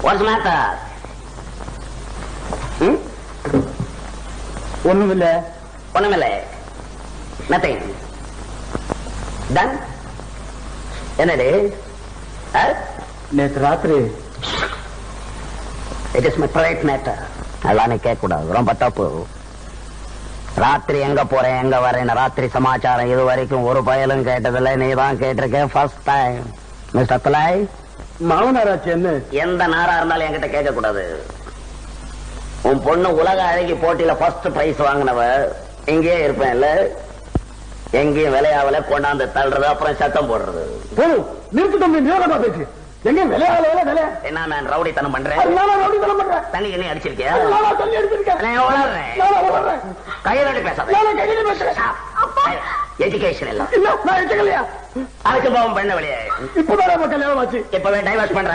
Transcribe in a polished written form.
What's the matter? ஒண்ணுமில்ல. ஒண்ணுமில்லை. Nothing. Done? என்னது? நேற்று ராத்திரி It is my private matter. அதெல்லாம் கேட்க கூடாது, ரொம்ப தப்பு. ராத்திரி எங்க போறேன் எங்க வரேன் ராத்திரி சமாச்சாரம் இது வரைக்கும் ஒரு பயலும் கேட்டதில்லை. நீ தான் கேட்டிருக்க ஃபர்ஸ்ட் டைம். மிஸ்டர் துலாய், மாமனாராச்சு என்ன? எந்த நாரா இருந்தாலும் என்கிட்ட கேட்க கூடாது. உன் பொண்ணு உலக அழகி போட்டியில ஃபர்ஸ்ட் பிரைஸ் வாங்கினவ. இங்கே இருப்பேன் இல்ல, எங்கேயும் விளையாவல கொண்டாந்து தள்ளுறது, அப்புறம் சத்தம் போடுறது. நிறுத்து தம்பி, நேரமா பேச்சு. எங்க விளையாடல விளையா என்ன நான் ரவுடித்தனம் பண்றேன்? ரவுடித்தனம் பண்றேன். தண்ணி என்ன அடிச்சிருக்கியா? தண்ணி அடிச்சிருக்கேன். கையோட பேசாத. எஜுகேஷன் எல்லாம் நான் எடுக்கலையா? அதுக்கு போவோம் பெண்ண வெளியே. இப்பதான் கல்யாணம் ஆச்சு. இப்பவே டைவர்ஸ் பண்ற